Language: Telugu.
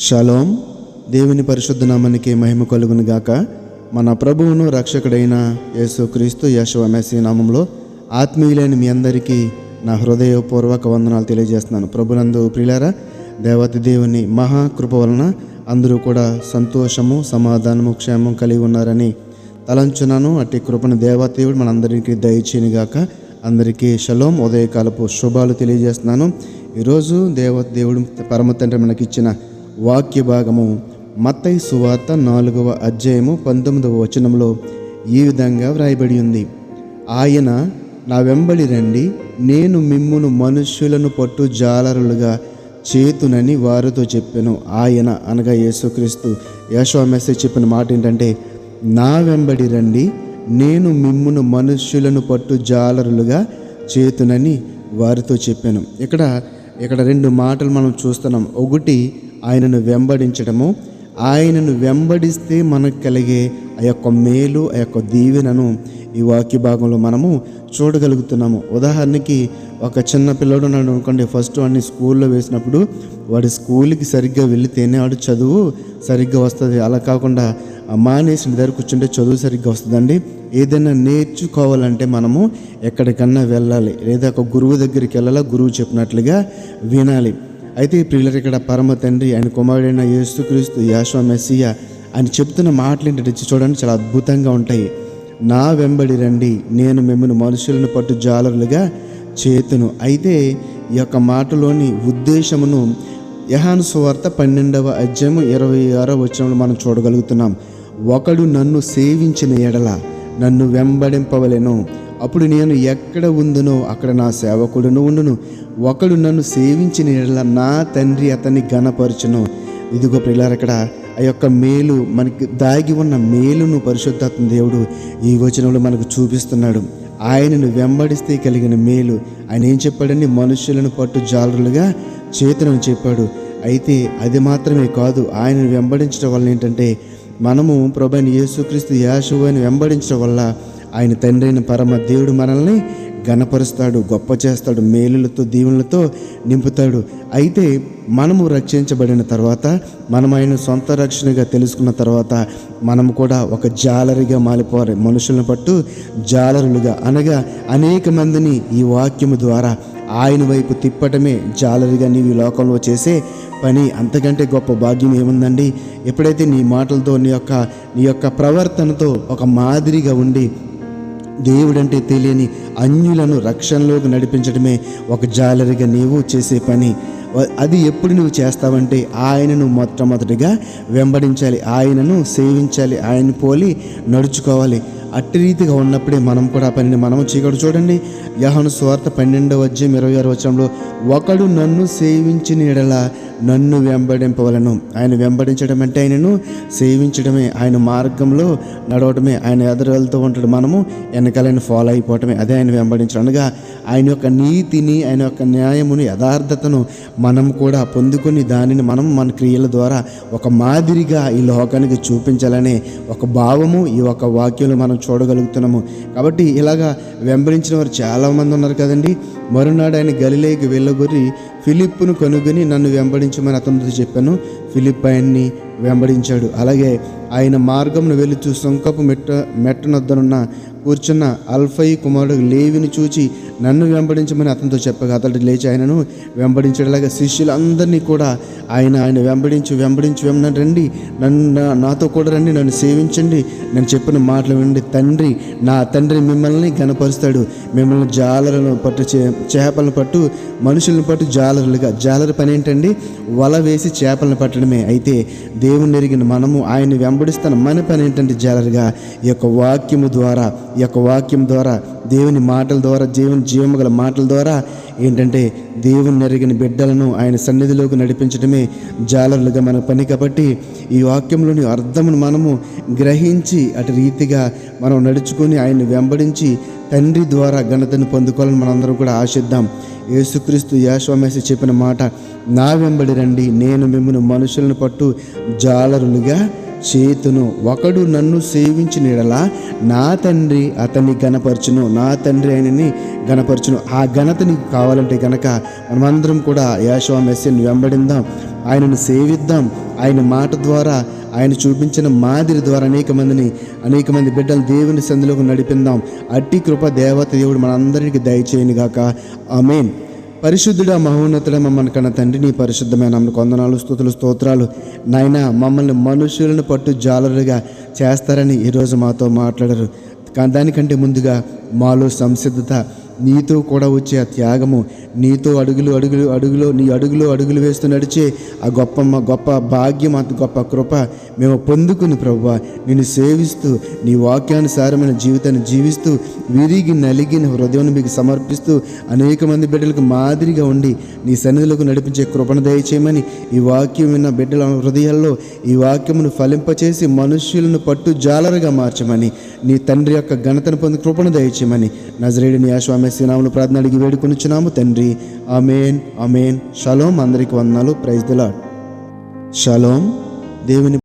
షలోం. దేవుని పరిశుద్ధ నామానికి మహిమ కలుగును గాక. మన ప్రభువును రక్షకుడైన యేసుక్రీస్తు యెషువా మెస్సీ నామంలో ఆత్మీయులైన మీ అందరికీ నా హృదయపూర్వక వందనాలు తెలియజేస్తున్నాను. ప్రభునందు ప్రియులారా, దేవతి దేవుని మహాకృప వలన అందరూ కూడా సంతోషము, సమాధానము, క్షేమం కలిగి ఉన్నారని తలంచున్నాను. అట్టి కృపను దేవదేవుడు మనందరికీ దయచేయను గాక. అందరికీ షలోం, ఉదయకాలపు శుభాలు తెలియజేస్తున్నాను. ఈరోజు దేవుడు పరమ తండ్రి మనకిచ్చిన వాక్య భాగము మత్తయి సువార్త 4వ అధ్యాయము 19వ వచనంలో ఈ విధంగా వ్రాయబడి ఉంది. ఆయన నా వెంబడి రండి, నేను మిమ్మును మనుష్యులను పట్టు జాలరులుగా చేతునని వారితో చెప్పాను. ఆయన అనగా యేసుక్రీస్తు యెషువా మెస్సీ చెప్పిన మాట ఏంటంటే, నా వెంబడి రండి, నేను మిమ్మును మనుష్యులను పట్టు జాలరులుగా చేతునని వారితో చెప్పాను. ఇక్కడ రెండు మాటలు మనం చూస్తున్నాం. ఒకటి, ఆయనను వెంబడించడము. ఆయనను వెంబడిస్తే మనకు కలిగే ఆ యొక్క మేలు, ఆ యొక్క దీవెనను ఈ వాక్య భాగంలో మనము చూడగలుగుతున్నాము. ఉదాహరణకి ఒక చిన్న పిల్లడు ఉన్నాడు అనుకోండి, ఫస్ట్ వాడిని స్కూల్లో వేసినప్పుడు వాడి స్కూల్కి సరిగ్గా వెళితేనే వాడు చదువు సరిగ్గా వస్తుంది. అలా కాకుండా మానేసిన దగ్గర కూర్చుంటే చదువు సరిగ్గా వస్తుందండి. ఏదైనా నేర్చుకోవాలంటే మనము ఎక్కడికన్నా వెళ్ళాలి, లేదా ఒక గురువు దగ్గరికి వెళ్ళాలి, గురువు చెప్పినట్లుగా వినాలి. అయితే ఈ ప్రియులరు, ఇక్కడ పరమ తండ్రి, ఆయన కుమారుడైన యేసుక్రీస్తు యెషువా మెస్సీయా ఆయన చెప్తున్న మాటలు ఏంటంటే చూడండి, చాలా అద్భుతంగా ఉంటాయి. నా వెంబడి రండి, నేను మిమ్మల్ని మనుషులను పట్టు జాలరులుగా చేతును. అయితే ఈ యొక్క మాటలోని ఉద్దేశమును యోహాను సువార్త 12వ అధ్యాయము 26వ వచనంలో మనం చూడగలుగుతున్నాం. ఒకడు నన్ను సేవించిన ఎడల నన్ను వెంబడింపవలెను, అప్పుడు నేను ఎక్కడ ఉందునో అక్కడ నా సేవకుడును ఉండును. ఒకడు నన్ను సేవించిన ఎడల నా తండ్రి అతన్ని ఘనపరచును. ఇదిగో ప్రియులారా, అక్కడ ఆ యొక్క మేలు, మనకి దాగి ఉన్న మేలును పరిశుద్ధాత్మ దేవుడు ఈ వచనంలో మనకు చూపిస్తున్నాడు. ఆయనను వెంబడిస్తే కలిగిన మేలు ఆయన ఏం చెప్పాడండి? మనుషులను పట్టు జాలరులుగా చేతులను చెప్పాడు. అయితే అది మాత్రమే కాదు, ఆయనను వెంబడించడం వల్ల ఏంటంటే, మనము ప్రభువైన యేసుక్రీస్తు యెషువాని వెంబడించడం వల్ల ఆయన తండ్రి అయిన పరమ దేవుడు మనల్ని ఘనపరుస్తాడు, గొప్ప చేస్తాడు, మేలులతో దీవెనలతో నింపుతాడు. అయితే మనము రక్షించబడిన తర్వాత, మనం ఆయన సొంత రక్షణగా తెలుసుకున్న తర్వాత మనము కూడా ఒక జాలరిగా మారిపోవాలి. మనుషులను పట్టు జాలరులుగా అనగా అనేక మందిని ఈ వాక్యము ద్వారా ఆయన వైపు తిప్పటమే జాలరిగా నీవు ఈ లోకంలో చేసే పని. అంతకంటే గొప్ప భాగ్యం ఏముందండి? ఎప్పుడైతే నీ మాటలతో, నీ యొక్క ప్రవర్తనతో ఒక మాదిరిగా ఉండి దేవుడంటే తెలియని అన్యులను రక్షణలోకి నడిపించడమే ఒక జాలరిగా నీవు చేసే పని. అది ఎప్పుడు నువ్వు చేస్తావంటే, ఆయనను మొట్టమొదటిగా వెంబడించాలి, ఆయనను సేవించాలి, ఆయన పోలి నడుచుకోవాలి. అట్టి రీతిగా ఉన్నప్పుడే మనం కూడా ఆ పనిని మనము చేయకూడదు. చూడండి, యోహాను సువార్త 12వ అధ్యాయం 26వ వచనంలో, ఒకడు నన్ను సేవించిన ఎడల నన్ను వెంబడింపవలను. ఆయన వెంబడించడం అంటే ఆయనను సేవించడమే, ఆయన మార్గంలో నడవటమే. ఆయన ఎదురు వెళ్తూ ఉంటాడు, మనము వెనకాలని ఫాలో అయిపోవటమే. అదే ఆయన వెంబడించడం అనగా ఆయన యొక్క నీతిని, ఆయన యొక్క న్యాయముని, యథార్థతను మనం కూడా పొందుకొని దానిని మనం మన క్రియల ద్వారా ఒక మాదిరిగా ఈ లోకానికి చూపించాలనే ఒక భావము ఈ ఒక వాక్యంలో మనం చూడగలుగుతున్నాము. కాబట్టి ఇలాగా వెంబడించిన వారు చాలామంది ఉన్నారు కదండి. మరునాడు ఆయన గలిలయకి వెళ్ళగొరి ఫిలిప్పును కనుగొని నన్ను వెంబడించమని అతనితో చెప్పాను. ఫిలిప్ ఆయన్ని వెంబడించాడు. అలాగే ఆయన మార్గంను వెళుతూ సొంకపు మెట్టనొద్దనున్న కూర్చున్న అల్ఫయి కుమారుడు లేవిని చూచి నన్ను వెంబడించమని అతనితో చెప్పగా అతడు లేచి ఆయనను వెంబడించడలాగా శిష్యులందరినీ కూడా ఆయన వెంబడించి రండి, నాతో కూడా రండి, నన్ను సేవించండి, నేను చెప్పిన మాటలు వినండి. నా తండ్రి మిమ్మల్ని ఘనపరుస్తాడు. మిమ్మల్ని జాలరులను పట్టు, చేపలను పట్టు, మనుషులను పట్టు జాలరులుగా. జాలరు పని ఏంటండి? వల వేసి చేపలను పట్టడమే. అయితే దేవుని ఎరిగిన మనము ఆయన్ని వెంబడిస్తాను, మన పని ఏంటంటే జాలరుగా ఈ యొక్క వాక్యం ద్వారా దేవుని మాటల ద్వారా, జీవము గల మాటల ద్వారా ఏంటంటే దేవుని ఎరిగిన బిడ్డలను ఆయన సన్నిధిలోకి నడిపించడమే జాలరులుగా మన పని. కాబట్టి ఈ వాక్యంలోని అర్థమును మనము గ్రహించి అటు రీతిగా మనం నడుచుకొని ఆయన్ని వెంబడించి తండ్రి ద్వారా ఘనతను పొందుకోవాలని మనందరం కూడా ఆశిద్దాం. యేసుక్రీస్తు యెషువా మెస్సీ చెప్పిన మాట, నా వెంబడి రండి, నేను మిమ్మల్ని మనుషులను పట్టు జాలరులుగా చేతును. ఒకడు నన్ను సేవించిన యెడల నా తండ్రి అతన్ని గణపరచును, నా తండ్రి ఆయనని గణపరచును. ఆ ఘనత నీకు కావాలంటే గనక మనమందరం కూడా యెహోవా మెస్సీని వెంబడిద్దాం, ఆయనను సేవిద్దాం. ఆయన మాట ద్వారా, ఆయన చూపించిన మాదిరి ద్వారా అనేక మంది బిడ్డలు దేవుని సంధిలోకి నడిపిందాం. అట్టి కృప దేవత దేవుడు మనందరికీ దయచేయను గాక. ఆమేన్. పరిశుద్ధుడా, మహోన్నతుడా, మమ్మల్ని కన్న తండ్రి, నీ పరిశుద్ధమైన నామమునకు వందనాలు, స్తుతులు, స్తోత్రాలు. నాయనా, మమ్మల్ని మనుషులను పట్టు జాలరుగా చేస్తారని ఈరోజు మాతో మాట్లాడరు. దానికంటే ముందుగా మాలో సంసిద్ధత, నీతో కూడా వచ్చే ఆ త్యాగము, నీతో నీ అడుగులు వేస్తూ నడిచే ఆ గొప్ప భాగ్యం, అంత గొప్ప కృప మేము పొందుకుని ప్రభువా, నిన్ను సేవిస్తూ నీ వాక్యానుసారమైన జీవితాన్ని జీవిస్తూ విరిగి నలిగిన హృదయాన్ని మీకు సమర్పిస్తూ అనేక మంది బిడ్డలకు మాదిరిగా ఉండి నీ సన్నిధిలోకి నడిపించే కృపను దయచేయమని, ఈ వాక్యం విన్న బిడ్డల హృదయాల్లో ఈ వాక్యమును ఫలింపచేసి మనుష్యులను పట్టు జాలరుగా మార్చమని, నీ తండ్రి యొక్క ఘనతను పొంది కృపను దయచేయమని నజరేయుడైన యేసు మెస్సీ నామములో ప్రార్థన అడిగి వేడుకొనుచున్నాము తండ్రి. Amen, amen. షలోం. అందరికీ వందనాలు. Praise the Lord. షలోం. దేవుని